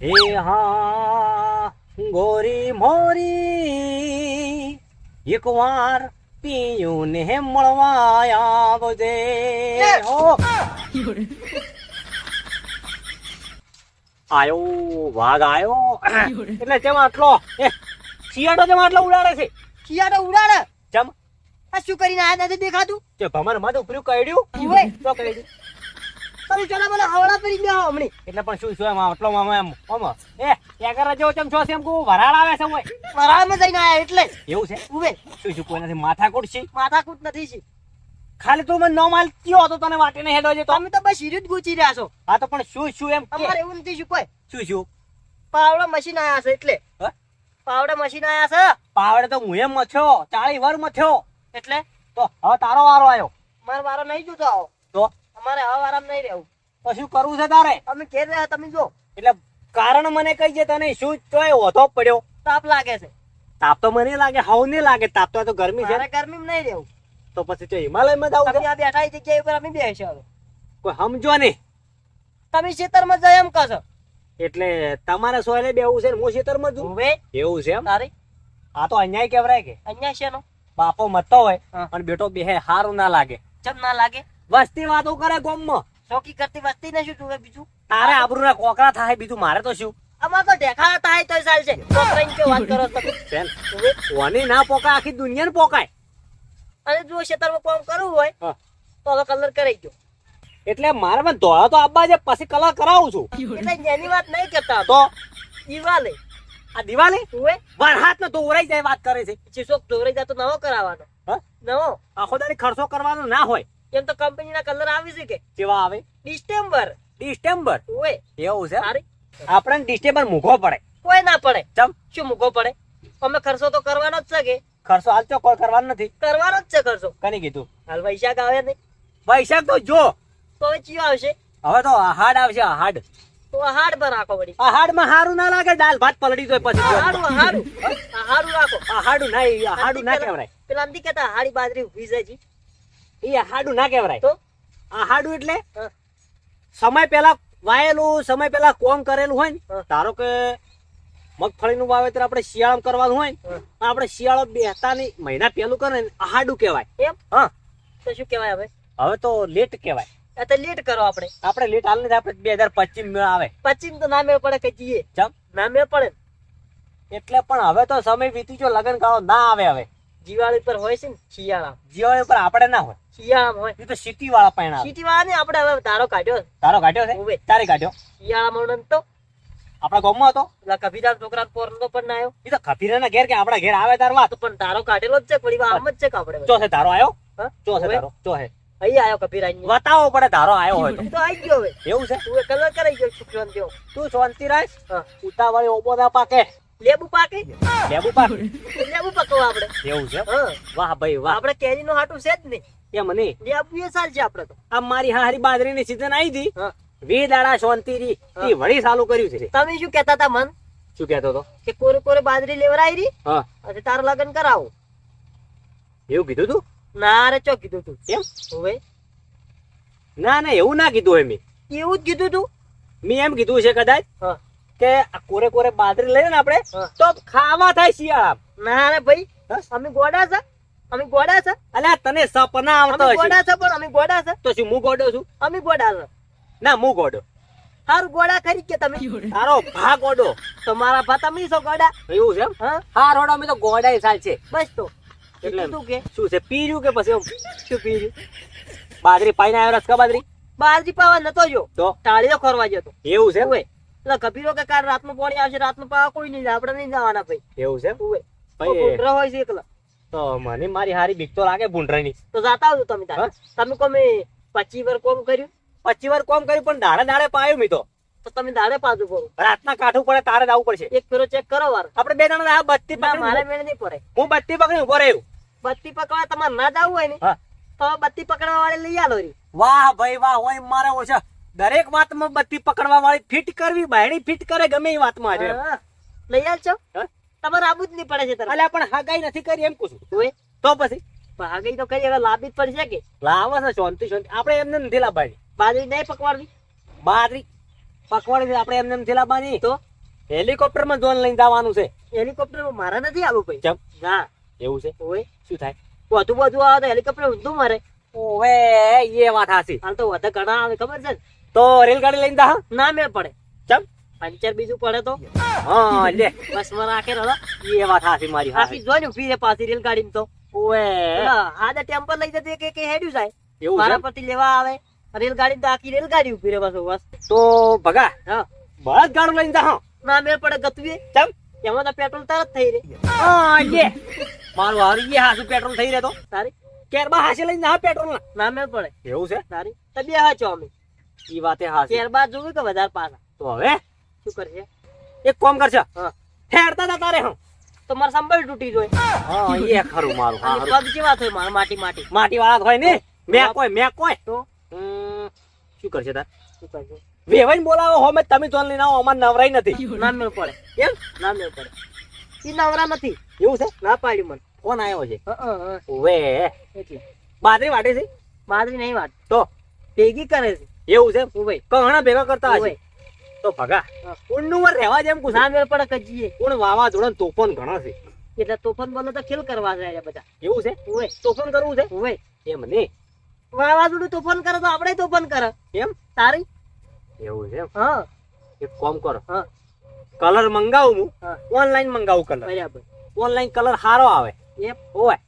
હે હા ગોરી મોરી એક વાર પિયું ને મળવા આવજે હો આયો વાઘ આયો એટલે જેમ આટલો શિયાળો જેમ આટલો ઉડાડે છે શિયાળો ઉડાડે જમ આ શું કરીને આયા નથી દેખાતું કે ભમર માં તો ઉપર્યું કઈડ્યું ઓય તો કહી દે તમે ચલા બોલા હવળા પડી ગયા હમણી એટલે પણ શું એમ આટલો મામા એમ ઓમ ત્યાં કરે જેવો ચમ છો એમ કહું વરાળ આવે છે ઓય વરાળમાં જઈને આયા એટલે એવું છે ઉવે શું કોઈ નથી માથાકૂટ છે માથાકૂટ નથી છે ખાલી તું મને નો માલ કયો હતો તને વાટીને હેડો છે તો તમે તો બસ હીરું જ ગૂંચી રહ્યા છો હા તો પણ શું એમ કે અમારે એવું નથી શું કોઈ શું પાવડા મશીન આયા છે એટલે હ? પાવડા મશીન આયા છે પાવડે તો હું એમ મથ્યો 40 વર મથ્યો એટલે તો હવે તારો વારો આવ્યો મારો વારો નહીં જોતો આવો તો અમારે હવે આરામ નહીં રહેવું તો શું કરવું છે તારે અમે ઘેર રહ્યા તમે જો એટલે કારણ મને કહી છે તને શું તોય હોતો પડ્યો તાપ લાગે છે તાપ તો મને લાગે હાવ નહીં લાગે તાપ તો ગરમી છે મારે ગરમીમાં નહીં રહેવું તો પછી તો હિમાલયમાં જાવ તમે આ બેઠા એ જગ્યા ઉપર અમે બેસી હવે કોઈ સમજો નહીં તમે ખેતરમાં જાય એમ કહો છો એટલે તમારે સોયલે બેવું છે ને હું ખેતરમાં છું હવે એવું છે એમ તારી આ તો અન્યાય કેવરાય કે અહીંયા છે નો બાપો મતો હોય હા. અને બેટો બેહે હારું ના લાગે ચમ ના લાગે વસ્તી વાતો કરે ગોમમાં ચોકી કરતી વસ્તી ને શું જોવે બીજું તારે આબરૂના કોકરા થાય બીજું મારે તો શું અમાર તો ઢેખા થાય તોય ચાલશે છોકરાની કેવું વાત કરો છો તમે બેન કોની ના પોકાય આખી દુનિયાને પોકાય અને જો ખેતરમાં કામ કરવું હોય હા. તો હવે કલર કરાઈ ગયો એટલે મારે પણ ધોળા તો આબા છે પછી કલર કરાવું છું એટલે જેની વાત નહીં કરતા તો દિવાલે આ દિવાળી હોય વરહાત નો દોરાઈ જાય વાત કરે છે ચીસોક દોરાઈ જતો નવો કરાવવાનો હા? નવો આખો દાડી ખર્ચો કરવાનો ના હોય એમ તો કંપનીના કલર આવી છે કે કેવા આવે ડિસ્ટેમ્બર ડિસ્ટેમ્બર હોય એવું છે સારી આપણે ડિસ્ટેમ્બર મૂકવો પડે કોઈ ના પડે ચમ શું મૂકો પડે અમે ખર્ચો તો કરવાનો જ છે કે ખર્ચો હાલ તો કોઈ કરવાનો નથી કરવાનો જ છે ખર્ચો કની કીધું હાલ વૈશાખ આવે નહીં વૈશાખ તો જો તો હવે ચિયો આવશે હવે તો આહાડ આવશે આહાડ તો આ હાડ પર રાખો વળી આહાડમાં હારું ના લાગે દાલ ભાત પલળી જાય પછી હાડું હાડું હાડું રાખો આહાડું ના આહાડું ના કહેવાય પેલા નથી કેતા હાડી બાજરી ઉભી જાય છે એ આહાડું ના કહેવાય તો આહાડું એટલે હા. સમય પહેલા વાયેલું સમય પહેલા કોમ કરેલું હોય ને હા. ધારો કે મગફળીનું વાવેતર આપણે શિયાળામાં કરવાનું હોય ને હા. આપણે શિયાળો બેહતાની મહિના પહેલું કરે ને આહાડું કહેવાય એમ હા તો શું કહેવાય હવે હવે તો લેટ કહેવાય આ તો લેટ કરો આપણે લેટ હાલ નથી આપણે 2025 મેળ આવે પચીન તો ના મેળ પડે કે જઈએ ચમ ના મેળ પડે ને. એટલે પણ હવે તો સમય વીતી ગયો લગન ગાળો ના આવે હવે દિવાળી પર હોય છે ને શિયાળા જીવાળી ઉપર આપણે ના હોય શિયાળામાં હોય એ તો સિટી વાળા પૈણા સિટી વાળા ને આપણે હવે ધારો કાઢ્યો તારો કાઢ્યો છે ઉવે. તારે કાઢ્યો શિયાળામાં તો આપણા ગામમાં હતો પેલા કભીદાર છોકરા પોરનો પણ ના આવ્યો એ તો ખપીરાના ઘેર કે આપણા ઘેર આવે તાર વાત તો પણ ધારો કાઢેલો જ છે થોડી વાર આમ જ છે કે આપણે ચો છે ધારો આવ્યો હા? ચો છે ઉવે. ધારો ચો છે અહીં આવ્યો કભીરાજ બતાવો પડે ધારો આવ્યો હોય તો તો આવી ગયો હવે એવું છે તું કલર કરાઈ ગયો શુક્રન જેવો તું શાંતિ રાખ હા ઉતાવળી ઓબો ના પાકે લેબુ પાકે લેબુ પાક લેબુ પકવા આપણે એવું છે હા વાહ ભાઈ વાહ આપણે કેરી નો હાટું છે જ નહીં એમ નહીં લેબુ એ સાલ છે આપણે તો આ મારી હારી બાજરીની સીઝન આવી હતી હા 20 દાડા શાંતિ રી હા. એ વળી ચાલુ કર્યું છે તમે શું કહેતા હતા મન શું કહેતો હતો કે કોરે કોરે બાજરી લેવરાઈ રહી હા અને તારું લગ્ન કરાવો એવું કીધું તું ના રે ચો કીધું તું એમ હવે ના ના એવું ના કીધું એમ એવું જ કીધું તું મેં એમ કીધું છે કદાચ હા કે આ કોરે કોરે બાજરી લઈએ ને આપણે હા. તો ખાવા થાય શિયાળા ના રે ભાઈ હા? અમે ગોડા છે અમે ગોડા છે અલ્યા તને સપના આવતો અમે હશે ગોડા છે પણ અમે ગોડા છે તો શું હું ગોડો છું અમે ગોડા છે ના હું ગોડો હારું ગોડા ખરી કે તમે તારો ભા ગોડો તો મારા ભા તમે છો ગોડા એવું છે એમ હા હા રોડો અમે તો ગોડા સાલ છે બસ તો એટલે તું કે શું છે પીર્યું કે પછી એમ? શું પીર્યું બાજરી પાઈને આવ્યો રસકા બાજરી બાજરી પાવા નતો જો તો ટાળીઓ ખોરવા જતો એવું છે ઉવે એટલે કભીરો કે કાલ રાતનું પાણી આવશે રાતનું પાવા કોઈ નહીં જાય આપણે નહીં જવાના ભાઈ એવું છે ઉવે ભાઈ ભૂંડરા હોય છે એકલા તો મને મારી હારી બીક તો લાગે ભૂંડરાની તો જાતા આવજો તમે તાર હા? તમે કોમે 25 વાર કોમ કર્યું 25 વાર કોમ કર્યું પણ દાડે દાડે પાયું મી તો તો તમે દાડે પાછું કરો રાતના કાઠું પડે તારે જવું પડશે એક ફેરો ચેક કરો વાર આપણે બે જણા આ બત્તી ના મારે પકડી મેળ નહીં પડે હું બત્તી પકડી ઉભો રહ્યો બત્તી પકડવા તમારે ના જવું હોય ને હા તો બત્તી પકડવા વાળી લઈ આલો રી વાહ ભાઈ વાહ હોય મારે ઓછા દરેક વાતમાં બત્તી પકડવા વાળી ફિટ કરવી બાયડી ફિટ કરે ગમે એ વાતમાં છે હા, લઈ આલજો હા? તમારે આબુ જ નહીં પડે છે તારે અલ્યા પણ હગાઈ નથી કરી એમ પૂછું ઓય તો પછી ભાગી તો કરી હવે લાંબી જ પડશે કે લાવે છે શાંતિ શાંતિ આપણે એમને નથી લાવવાની બાજરી નહીં પકવાડવી બાજરી પકવાડી આપણે એમને નથી લાવવાની તો હેલિકોપ્ટર માં જોન લઈને જવાનું છે. હેલિકોપ્ટર મારે નથી આવું ભાઈ. ચમ ના એવું છે. ઓય શું થાય? બધું બધું આવે તો હેલિકોપ્ટર ઊંધું મારે. ઓવે એ વાત હાસી. હાલ તો વધુ ઘણા આવે ખબર છે ને? તો રેલગાડી લઈને જા. ના મેળ પડે. ચમ પંચર બીજું પડે તો હા લે બસ માં રાખે રહો. એ વાત હાસી મારી આખી જોઈને ઊભી રહે પાછી રેલગાડી તો. ઓવે આદે ટેમ્પર લઈ જતી કે હેડ્યું જાય એવું મારા છે. પરથી લેવા આવે રેલગાડી તો આખી રેલગાડી ઊભી રહે બસ બસ. તો ભગા હા બળદ ગાડું લઈને જા. ના મેળ પડે ગતું ચમ એમાં તો પેટ્રોલ તરત થઈ રે. હા લે મારું હારું એ હાસું પેટ્રોલ થઈ રહ્યો. સારી કેરબા હાસે લઈને જા પેટ્રોલ ના. ના મેળ પડે. એવું છે. સારી તો બે હાચો અમે ઈ વાતે હાસી. ત્યારબાદ જોયું કે વધારે પાછા તો હવે શું કરશે? એક કામ કરશે. હા ફેરતા હતા તારે હું. તો મારે સંભાળ તૂટી જોય. હા એ ખરું મારું. અને હારું. પગ કેવા થાય મારા માટી માટી માટી વાળા હોય ને મેં કોઈ તો શું કરશે તાર? શું કરશે? વેવાઈને બોલાવો હો મેં તમે જોન લઈને આવો અમાર નવરાઈ નથી. ના મેળ પડે. એમ ના મેળ પડે. ઈ નવરા નથી. એવું છે. ના પાડ્યું મને. ફોન આવ્યો છે. હા ઓવે એટલે બાદરી વાટે છે બાદરી નહીં વાત તો ભેગી કરે છે. એવું છે. ઉભઈ કહણા ભેગા કરતા હશે ઉભઈ. તો ભગા હા. ઊંડનું વર રહેવા જેમ કુછ ના મેળ પડે કજીએ કોણ વાવાઝોડા ને તોફાન ઘણા છે. એટલે તોફાન બનો તો ખેલ કરવા જાય બધા. એવું છે. ઉભઈ તોફાન કરવું છે ઉભઈ એમ નહીં. વાવાઝોડું તોફાન કરે તો આપણે તોફાન કરે એમ તારી. એવું છે. હા એક કામ કરો હા કલર મંગાવું હું હા ઓનલાઈન મંગાવું કલર. બરાબર ઓનલાઈન કલર સારો આવે. એમ ઓય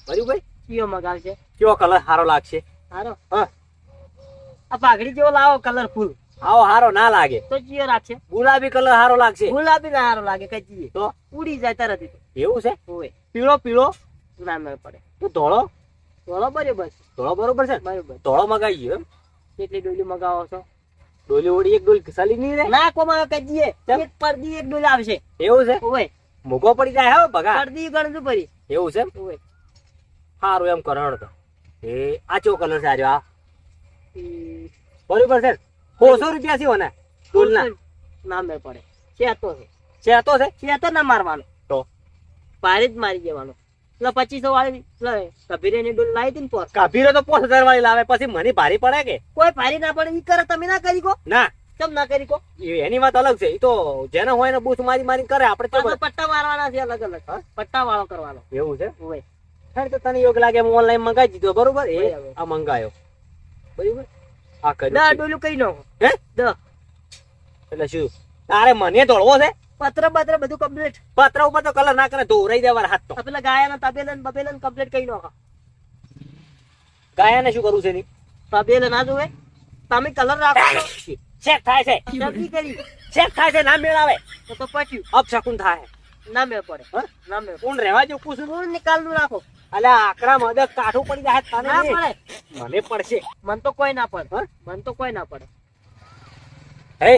બરાબર. કયો મગાવશે? કયો કલર સારો લાગશે? હારો હા આ પાઘડી જેવો લાવો કલરફુલ આવો સારો ના લાગે. તો ચિયો રાખશે. ગુલાબી કલર સારો લાગશે. ગુલાબી ના હારો લાગે કજીએ તો ઉડી જાય તરત ઈ તો. એવું છે. ઓય પીળો પીળો ના મેળ પડે. તો ધોળો બરોબર છે બસ ધોળો બરોબર છે. બરોબર. ધોળો મગાઈ ગયો એમ. કેટલી ડોલી મગાવો છો? ડોલી ઓડી એક ડોલી સલી નહીં રે. ના કોમાં કજીએ કેમ? એક પરદી એક ડોલી આવશે. એવું છે. ઓય મૂકો પડી જાય હો ભગા. પરદી ગણતું પડી. એવું છે. ઓય સારું એમ કરણ તો એ આ ચો કલર છે આજો આ ઈ બરોબર છે. 400 રૂપિયા છે ઓને ડોલના. ના મેળ પડે. ચેતો છે. છે તો છે. ચેતો ના મારવાનો તો પારી જ મારી દેવાનો. એટલે 2500 વાળી કભીરે ની ડોલ લાવી હતી ને પોર. કાભીરો તો 5000 વાળી લાવે પછી મને ભારી પડે કે કોઈ ભારી ના પડે ઈ કરે તમે ના કરી કો. ના. કેમ ના કરી કો? એની વાત અલગ છે. એ તો જેને હોય ને બૂથ મારી મારી કરે આપણે તો પાછો પટ્ટા મારવાના છે અલગ અલગ. હા? પટ્ટા વાળો કરવાનો. એવું છે. ઓય તો તને યોગ્ય લાગે એમ ઓનલાઈન મંગાવી દીધો બરોબર. એ બરાબર. આ મંગાયો બરોબર. આ દા કર્યું ડોલું કઈ નાખો. હે દ એટલે શું તારે મને દોડવો છે? પત્ર બત્ર બધું કમ્પ્લીટ. પત્ર ઉપર તો કલર ના કરે ધોરાઈ દેવા હાથ તો. પેલા ગાયાના તબેલન બબેલન કમ્પ્લીટ કઈ નાખો. ગાયાને શું કરવું છે ની? તબેલન ના જોવે તમે કલર રાખો. ચેક થાય છે. જલ્દી કરી ચેક થાય છે. ના મેળ આવે તો પટ્યું. અપશકુન થાય. ના મેળ પડે. હા? ના મેળ પડે. કોણ રહેવા જેવું પૂછું? ફૂલ નિકાલનું રાખો. અલ્યા આકડા મદદ કાઠું પડી જાય તને ના નહીં. પડે. મને પડશે. મન તો કોઈ ના પડે. હા? મન તો કોઈ ના પડે. હે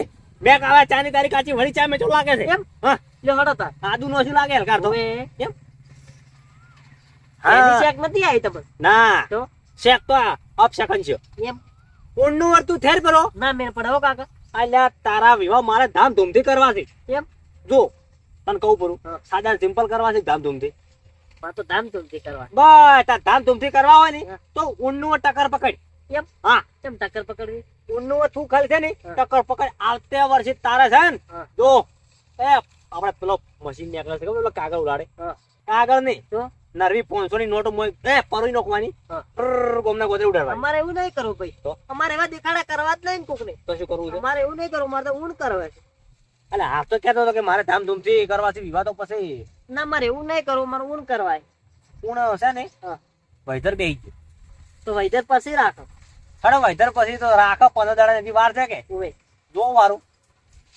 મેં કાવા ચાની તારી કાચી વળી ચા મેચો લાગે છે. એમ? હા લ્યો હડો તાર. આદુ નો શું લાગે હલકાર તો હવે એમ. એની હા શેક નથી આવી તમને ના તો શેક તો આ અપશકન છે. એમ ઊંડનું વર્તું થેર કરો. ના મેળ પડે હો કાકા. અલ્યા તારા વિવાહ મારે ધામધૂમથી કરવા છે. એમ જો તને કહું પડું હા. સાદા સિમ્પલ કરવા છે ધામધૂમથી. માં તો ધામધૂમથી કરવા. બસ તાર ધામધૂમથી કરવા હોય ને હા. તો ઊંડનું ટકર પકડ. એમ હા કેમ ટક્કર પકડવી? ઊંડનું તું ખાલી છે ને હા. ટકર પકડ. આવતે વર્ષે તારે છે ને હા જો એ આપણે પેલો મશીન નીકળે છે ખબર પેલો કાગળ ઉડાડે. હા કાગળ નહીં તો નરવી 500 ની નોટ પરોઈ નાખવાની. હા. ગોમના ગોદરે ઉડાડવાની. અમારે એવું નહીં કરવું ભાઈ. તો? અમારે એવા દેખાડા કરવા જ નહીં કોક ને. તો શું કરવું છે? અમારે એવું નહીં કરવું. મારે તો ઊંડ કરવા છે. એટલે હાફ તો કહેતો હતો કે મારે ધામધૂમથી કરવાથી વિવાદો પછી ના મારે એવું નહીં કરવું. મારે ઊંડ કરવા છે. પૂર્ણ છે ને હા વૈધર બેહી ગયું. તો વૈદ્યર પછી રાખો. હડો વૈધર પછી તો રાખો 15 દાડા ની વાર છે કે ઓવે જો વારું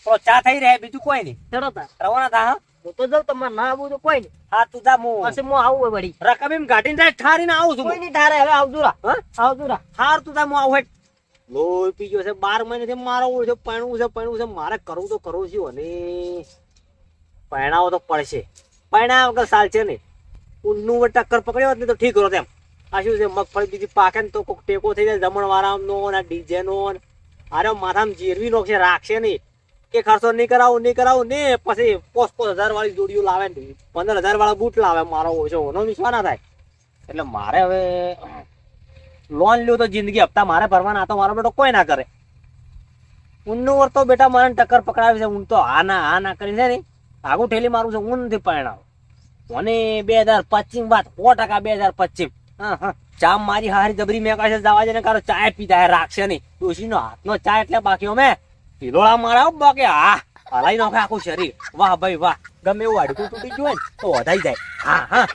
તો ચા થઈ રહે બીજું કોઈ નહીં. ચડો તાર. રવાના થા. હા હું તો જાઉં તમારે ના આવું તો કોઈ નહીં. હા તું જા હું પછી હું આવું હોય વળી. રકમ એમ ઘાટીને જાય ઠારીને આવું છું કોઈ હું. નહીં ઠારે. હવે આવજો રા. હા આવજો રા. હાર તું જા હું આવું હેઠ. લોહી પી ગયો છે 12 મહિનાથી મારો ઓળ છે પૈણું છે મારે કરવું તો કરવું છે અને પૈણાવો તો પડશે. પૈણા વગર સાલ છે નહીં. ઊંડનું ટક્કર પકડ્યો હોત ને તો ઠીક રહો તેમ. આ શું છે મગફળી બીજી પાકે ને તો કોઈક ટેકો થઈ જાય જમણ વાળાનો ને ડીજે નો અરે માથામાં જીરવી નોખશે રાખશે નહીં. કે ખર્ચો નહીં કરાવું ને પછી 5,000 વાળી જોડીઓ લાવે ને 15,000 વાળા બૂટ લાવે મારો ઓછો ઓનો વિશ્વાસ ના થાય. એટલે મારે હવે લોન લ્યો તો જિંદગી હપ્તા મારે ભરવાના. આ તો મારો બેટો કોઈ ના કરે. ઊનનું વર તો બેટા મને ટક્કર પકડાવી છે. ઊન તો હા ના કરી છે ને આગું ઠેલી મારું છે. ઊન નથી પરણાવ મને 2025 વાત 100% 2025. હા ચા મારી હારી જબરી મેં કહે જવા દે ને કારો ચાય પીતા હે રાખશે નહીં. ડોશીનો હાથનો ચા એટલે બાકી અમે હિલોળા મારા બાકી હા હલાઈ નાખે આખું શરીર. વાહ ભાઈ વાહ, ગમે એવું હાડકું તૂટી ગયું હોય ને તો વધાઈ જાય. હા